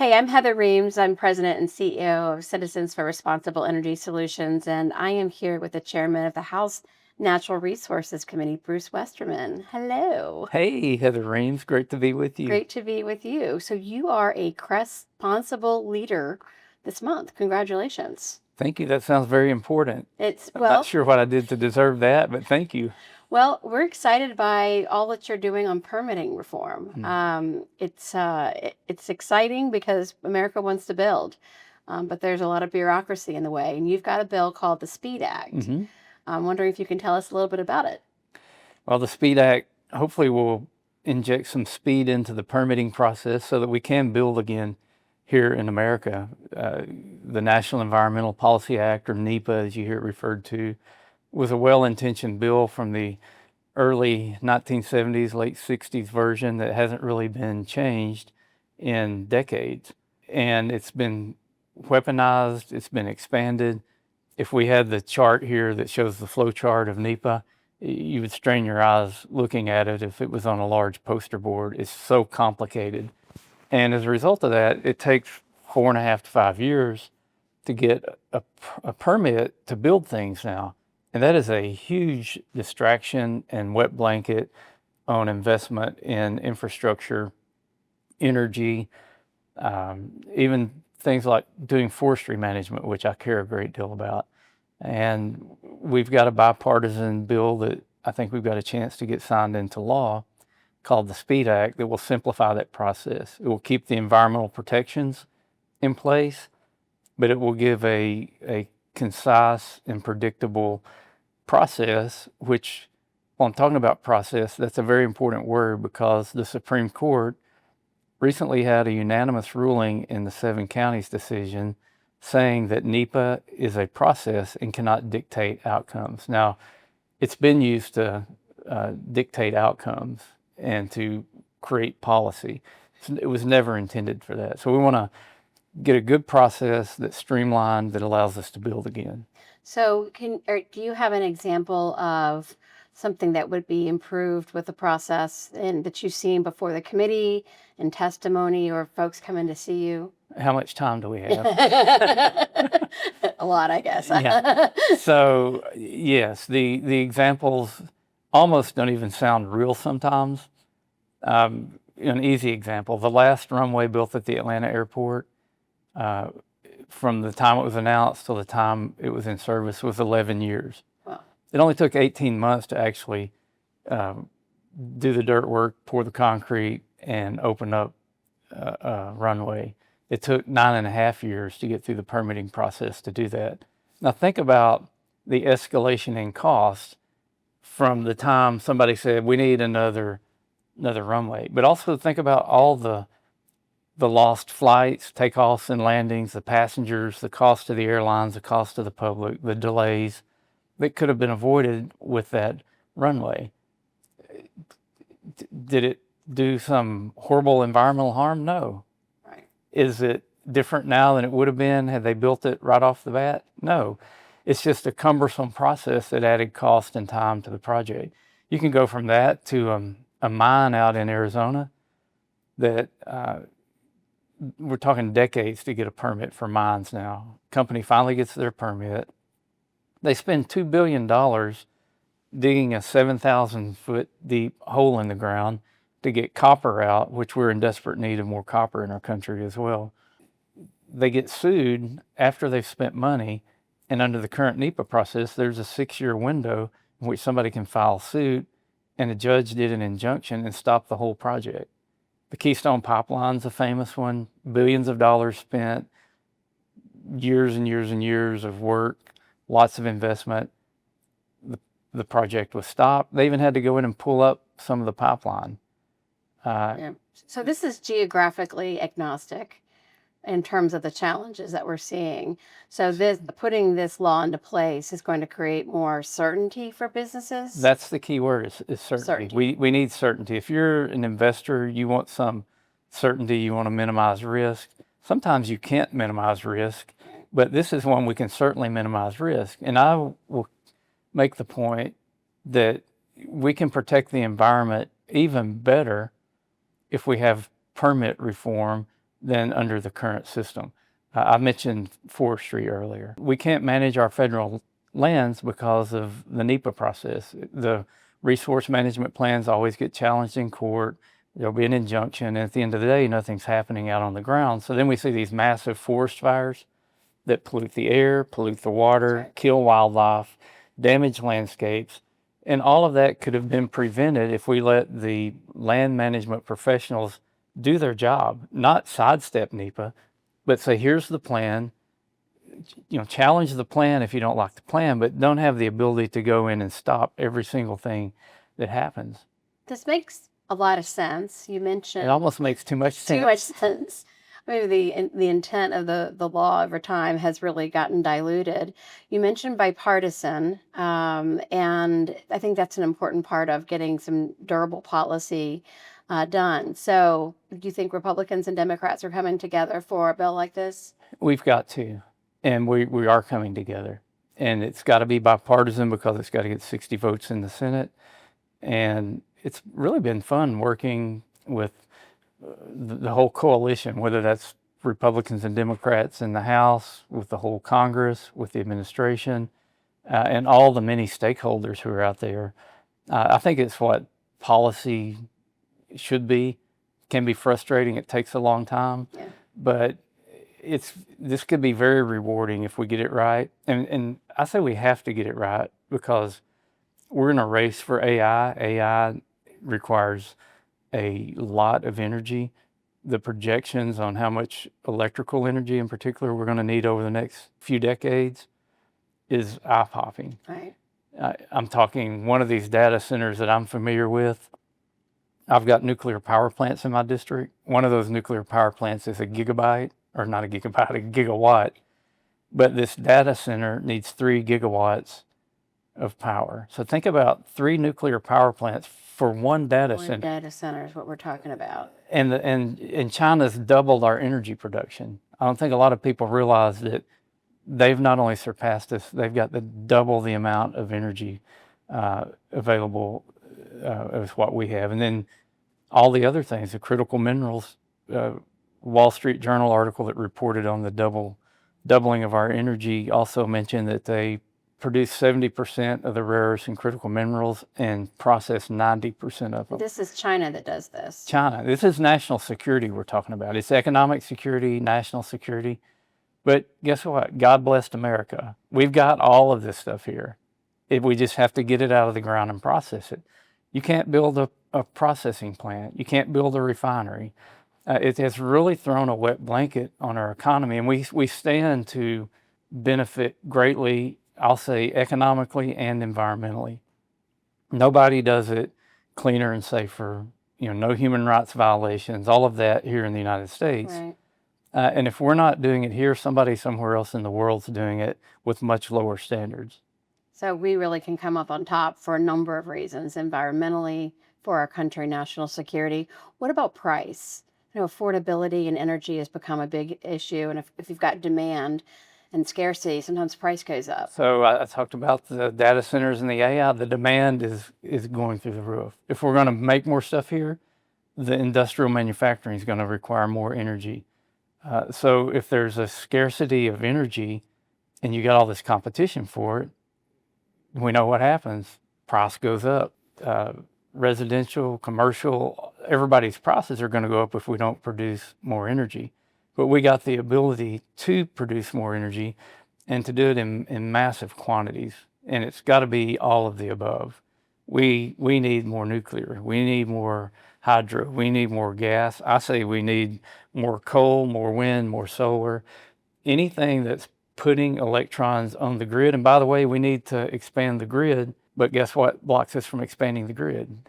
Hey, I'm Heather Reams. I'm president and CEO of Citizens for Responsible Energy Solutions, and I am here with the chairman of the House Natural Resources Committee, Bruce Westerman. Hello. Hey, Heather Reams, great to be with you. Great to be with you. So, you are a CRESponsible leader this month. Congratulations. Thank you. That sounds very important. It's, I'm not well, sure what I did to deserve that, but thank you. Well, we're excited by all that you're doing on permitting reform. Mm. It's exciting because America wants to build, but there's a lot of bureaucracy in the way. And you've got a bill called the Speed Act. hmm I'm wondering if you can tell us a little bit about it. Well, the Speed Act hopefully will inject some speed into the permitting process so that we can build again here in America. The National Environmental Policy Act, or NEPA as you hear it referred to, was a well-intentioned bill from the early 1970s, late 60s version that hasn't really been changed in decades. And it's been weaponized, it's been expanded. If we had the chart here that shows the flow chart of NEPA, you would strain your eyes looking at it if it was on a large poster board. It's so complicated. And as a result of that, it takes 4.5 to 5 years to get a permit to build things now. And that is a huge distraction and wet blanket on investment in infrastructure, energy, even things like doing forestry management, which I care a great deal about. And we've got a bipartisan bill that I think we've got a chance to get signed into law called the Speed Act that will simplify that process. It will keep the environmental protections in place, but it will give a concise and predictable process, which, while I'm talking about process, that's a very important word because the Supreme Court recently had a unanimous ruling in the 7 counties decision saying that NEPA is a process and cannot dictate outcomes. Now, it's been used to dictate outcomes and to create policy. It was never intended for that. So we want to get a good process that's streamlined that allows us to build again. So, do you have an example of something that would be improved with the process and that you've seen before the committee in testimony or folks coming to see you? How much time do we have? A lot, I guess. Yeah. So yes, the examples almost don't even sound real sometimes. An easy example: the last runway built at the Atlanta airport, from the time it was announced till the time it was in service, was 11 years. Wow. It only took 18 months to actually do the dirt work, pour the concrete, and open up a runway. It took 9.5 years to get through the permitting process to do that. Now think about the escalation in cost from the time somebody said we need another runway, but also think about all the lost flights, takeoffs and landings, the passengers, the cost to the airlines, the cost to the public, the delays that could have been avoided with that runway. Did it do some horrible environmental harm? No. Right. Is it different now than it would have been had they built it right off the bat? No. It's just a cumbersome process that added cost and time to the project. You can go from that to a mine out in Arizona that we're talking decades to get a permit for mines now. Company finally gets their permit. They spend $2 billion digging a 7,000 foot deep hole in the ground to get copper out, which we're in desperate need of more copper in our country as well. They get sued after they've spent money, and under the current NEPA process, there's a 6-year window in which somebody can file suit, and a judge did an injunction and stopped the whole project. The Keystone Pipeline's a famous one, billions of dollars spent, years and years and years of work, lots of investment. The project was stopped. They even had to go in and pull up some of the pipeline. Yeah. So this is geographically agnostic in terms of the challenges that we're seeing. So this putting this law into place is going to create more certainty for businesses. That's the key word is certainty. Certainty. We need certainty. If you're an investor, you want some certainty, you want to minimize risk. Sometimes you can't minimize risk, but this is one we can certainly minimize risk. And I will make the point that we can protect the environment even better if we have permit reform than under the current system. I mentioned forestry earlier. We can't manage our federal lands because of the NEPA process. The resource management plans always get challenged in court. There'll be an injunction, and at the end of the day, nothing's happening out on the ground. So then we see these massive forest fires that pollute the air, pollute the water, kill wildlife, damage landscapes. And all of that could have been prevented if we let the land management professionals do their job, not sidestep NEPA, but say, here's the plan, challenge the plan if you don't like the plan, but don't have the ability to go in and stop every single thing that happens. This makes a lot of sense. You mentioned it almost makes too much sense. Too much sense. Maybe the intent of the law over time has really gotten diluted. You mentioned bipartisan, and I think that's an important part of getting some durable policy done. So do you think Republicans and Democrats are coming together for a bill like this? We've got to, and we are coming together. And it's got to be bipartisan because it's got to get 60 votes in the Senate. And it's really been fun working with the whole coalition, whether that's Republicans and Democrats in the House, with the whole Congress, with the administration, and all the many stakeholders who are out there. I think it's what policy should be. Can be frustrating. It takes a long time, but this could be very rewarding if we get it right. And I say we have to get it right because we're in a race for AI. AI requires a lot of energy. The projections on how much electrical energy in particular we're going to need over the next few decades is eye-popping. Right. I'm talking one of these data centers that I'm familiar with. I've got nuclear power plants in my district. One of those nuclear power plants is a gigabyte, or not a gigabyte, a gigawatt. But this data center needs 3 gigawatts of power. So think about 3 nuclear power plants for one data center. One data center is what we're talking about. And China's doubled our energy production. I don't think a lot of people realize that they've not only surpassed us, they've got double the amount of energy available as what we have. And then all the other things, the critical minerals, Wall Street Journal article that reported on the doubling of our energy also mentioned that they produce 70% of the rare earths and critical minerals and process 90% of them. This is China that does this. China. This is national security we're talking about. It's economic security, national security. But guess what? God blessed America. We've got all of this stuff here. We just have to get it out of the ground and process it. You can't build a processing plant. You can't build a refinery. It has really thrown a wet blanket on our economy, and we stand to benefit greatly, I'll say, economically and environmentally. Nobody does it cleaner and safer. No human rights violations, all of that here in the United States. Right. And if we're not doing it here, somebody somewhere else in the world's doing it with much lower standards. So we really can come up on top for a number of reasons, environmentally, for our country, national security. What about price? Affordability and energy has become a big issue. And if you've got demand and scarcity, sometimes price goes up. So I talked about the data centers and the AI. The demand is going through the roof. If we're going to make more stuff here, the industrial manufacturing is going to require more energy. So if there's a scarcity of energy and you got all this competition for it, we know what happens. Price goes up. Residential, commercial, everybody's prices are going to go up if we don't produce more energy. But we got the ability to produce more energy and to do it in massive quantities. And it's got to be all of the above. We need more nuclear. We need more hydro. We need more gas. I say we need more coal, more wind, more solar. Anything that's putting electrons on the grid. And by the way, we need to expand the grid. But guess what blocks us from expanding the grid?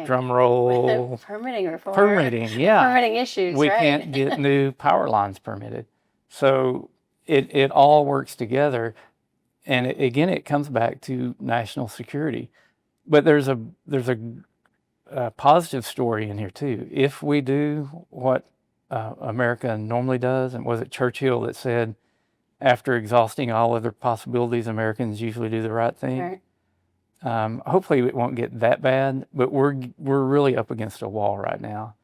Drum roll. Permitting reform. Permitting, yeah. Permitting issues, We right? can't get new power lines permitted. So it all works together. And again, it comes back to national security. But there's a positive story in here too. If we do what America normally does, and was it Churchill that said, after exhausting all other possibilities, Americans usually do the right thing? Right. Hopefully it won't get that bad, but we're really up against a wall right now.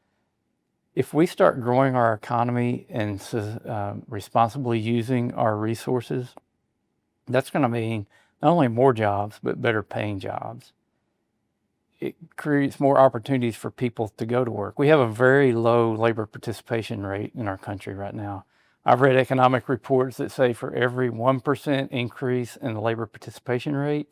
if we start growing our economy and responsibly using our resources, that's going to mean not only more jobs, but better paying jobs. It creates more opportunities for people to go to work. We have a very low labor participation rate in our country right now. I've read economic reports that say for every 1% increase in the labor participation rate,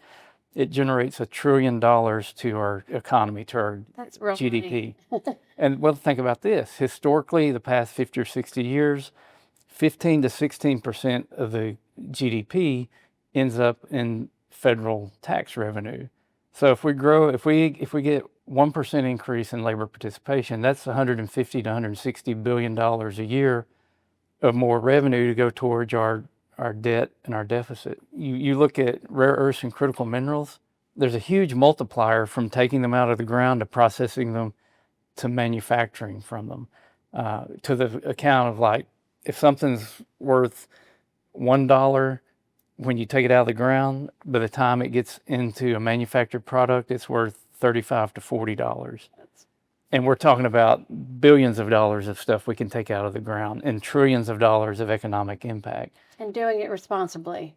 it generates $1 trillion to our economy, to our That's real GDP. money. And well, think about this. Historically, the past 50 or 60 years, 15 to 16% of the GDP ends up in federal tax revenue. So if we get 1% increase in labor participation, that's 150 to 160 billion dollars a year of more revenue to go towards our debt and our deficit. You look at rare earths and critical minerals, there's a huge multiplier from taking them out of the ground to processing them to manufacturing from them, to the account of like, if something's worth $1 when you take it out of the ground, by the time it gets into a manufactured product, it's worth $35 to $40. And we're talking about billions of dollars of stuff we can take out of the ground and trillions of dollars of economic impact. And doing it responsibly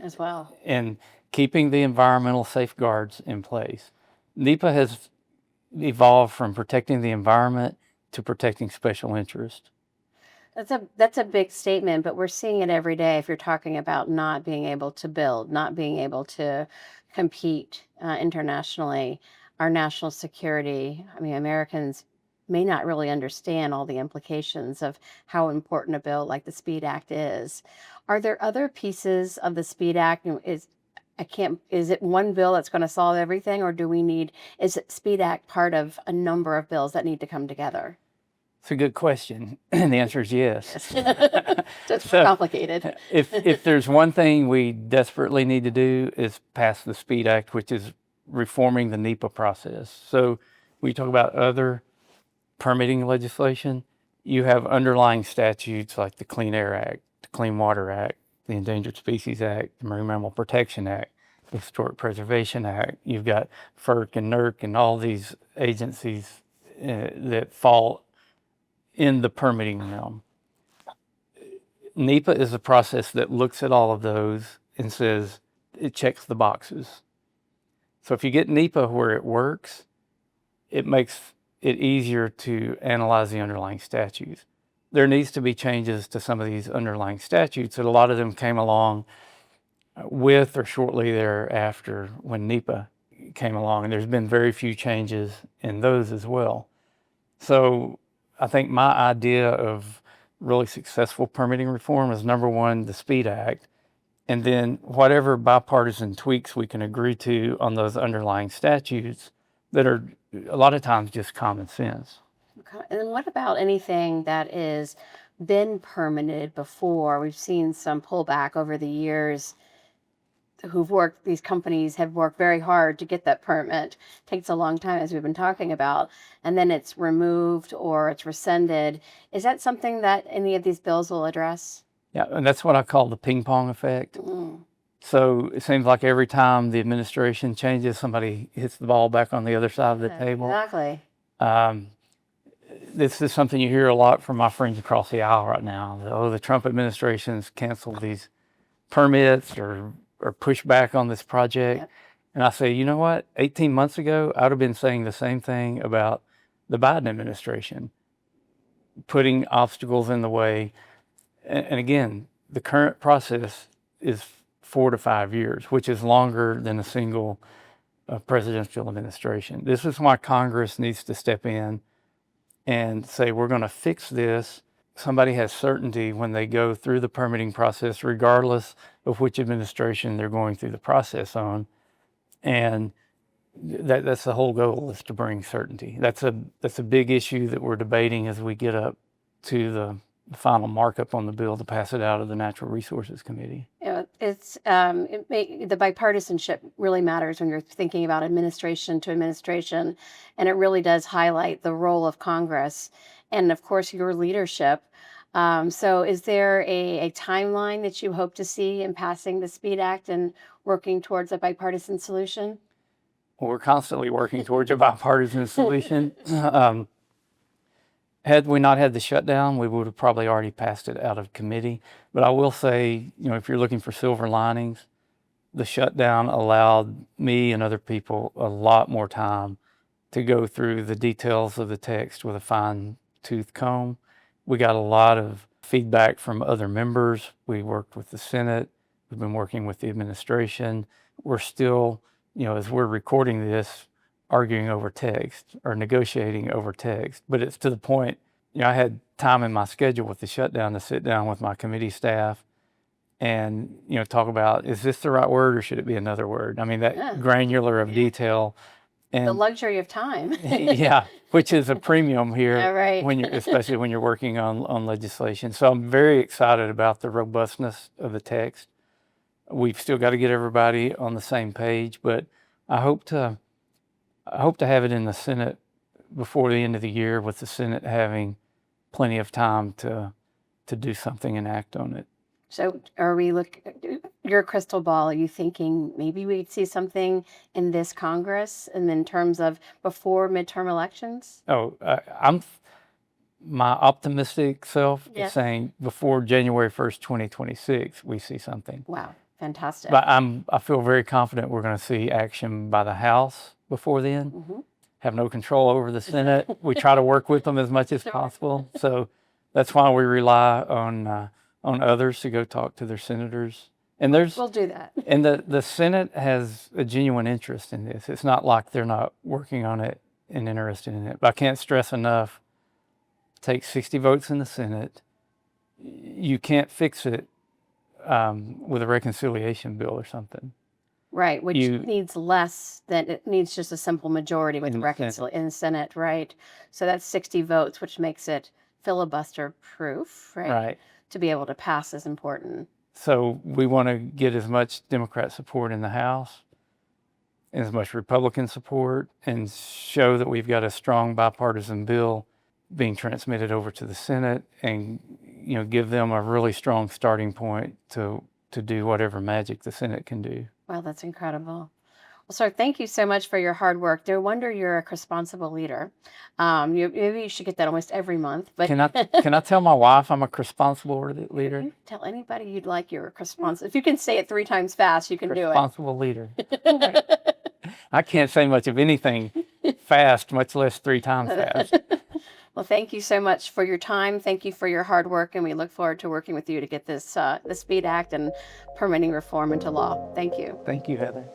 as well. And keeping the environmental safeguards in place. NEPA has evolved from protecting the environment to protecting special interest. That's a big statement, but we're seeing it every day. If you're talking about not being able to build, not being able to compete internationally, our national security. I mean, Americans may not really understand all the implications of how important a bill like the SPEED Act is. Are there other pieces of the SPEED Act? Is it one bill that's going to solve everything, or is it SPEED Act part of a number of bills that need to come together? It's a good question, and the answer is yes. That's complicated. If there's one thing we desperately need to do is pass the SPEED Act, which is reforming the NEPA process. So we talk about other permitting legislation. You have underlying statutes like the Clean Air Act, the Clean Water Act, the Endangered Species Act, the Marine Mammal Protection Act, the Historic Preservation Act. You've got FERC and NERC and all these agencies that fall in the permitting realm. NEPA is a process that looks at all of those and says it checks the boxes. So if you get NEPA where it works, it makes it easier to analyze the underlying statutes. There needs to be changes to some of these underlying statutes, and a lot of them came along with or shortly thereafter when NEPA came along, and there's been very few changes in those as well. So I think my idea of really successful permitting reform is, number one, the SPEED Act, and then whatever bipartisan tweaks we can agree to on those underlying statutes that are a lot of times just common sense. Okay. And then what about anything that is been permitted before? We've seen some pullback over the years. These companies have worked very hard to get that permit. It takes a long time, as we've been talking about, and then it's removed or it's rescinded. Is that something that any of these bills will address? Yeah, and that's what I call the ping pong effect. Mm. So it seems like every time the administration changes, somebody hits the ball back on the other side of the table. Exactly. This is something you hear a lot from my friends across the aisle right now. Oh, the Trump administration's canceled these permits or push back on this project. Yep. And I say, you know what? 18 months ago, I would have been saying the same thing about the Biden administration, putting obstacles in the way. And again, the current process is 4 to 5 years, which is longer than a single presidential administration. This is why Congress needs to step in and say, we're going to fix this. Somebody has certainty when they go through the permitting process, regardless of which administration they're going through the process on. And that's the whole goal, is to bring certainty. That's a big issue that we're debating as we get up to the final markup on the bill to pass it out of the Natural Resources Committee. The bipartisanship really matters when you're thinking about administration to administration, and it really does highlight the role of Congress and, of course, your leadership. So is there a timeline that you hope to see in passing the SPEED Act and working towards a bipartisan solution? Well, we're constantly working towards a bipartisan solution. Had we not had the shutdown, we would have probably already passed it out of committee. But I will say, if you're looking for silver linings, the shutdown allowed me and other people a lot more time to go through the details of the text with a fine-tooth comb. We got a lot of feedback from other members. We worked with the Senate. We've been working with the administration. We're still, as we're recording this, arguing over text or negotiating over text. But it's to the point, I had time in my schedule with the shutdown to sit down with my committee staff and, talk about, is this the right word or should it be another word? I mean, that granular of detail. And the luxury of time. yeah, which is a premium here, All right. especially when you're working on legislation. So I'm very excited about the robustness of the text. We've still got to get everybody on the same page, but I hope to have it in the Senate before the end of the year, with the Senate having plenty of time to do something and act on it. So are we your crystal ball, are you thinking maybe we'd see something in this Congress and in terms of before midterm elections? My optimistic self Yes. is saying before January 1st, 2026, we see something. Wow, fantastic. But I feel very confident we're going to see action by the House before then. Mm-hmm. Have no control over the Senate. We try to work with them as much as possible. So that's why we rely on others to go talk to their senators. And We'll do that. And the Senate has a genuine interest in this. It's not like they're not working on it and interested in it. But I can't stress enough, take 60 votes in the Senate. You can't fix it with a reconciliation bill or something. Right, which needs less than, it needs just a simple majority with reconciliation in the Senate, right? So that's 60 votes, which makes it filibuster proof, right? Right. To be able to pass is important. So we want to get as much Democrat support in the House, as much Republican support, and show that we've got a strong bipartisan bill being transmitted over to the Senate, and give them a really strong starting point to do whatever magic the Senate can do. Wow, that's incredible. Well, sir, thank you so much for your hard work. No wonder you're a CRESponsible leader. Maybe you should get that almost every month. But Can I tell my wife I'm a CRESponsible leader? You tell anybody you'd like you're a CRESponsible. If you can say it 3 times fast, you can do it. CRESponsible leader. I can't say much of anything fast, much less 3 times fast. Well, thank you so much for your time. Thank you for your hard work, and we look forward to working with you to get this the SPEED Act and permitting reform into law. Thank you. Thank you, Heather.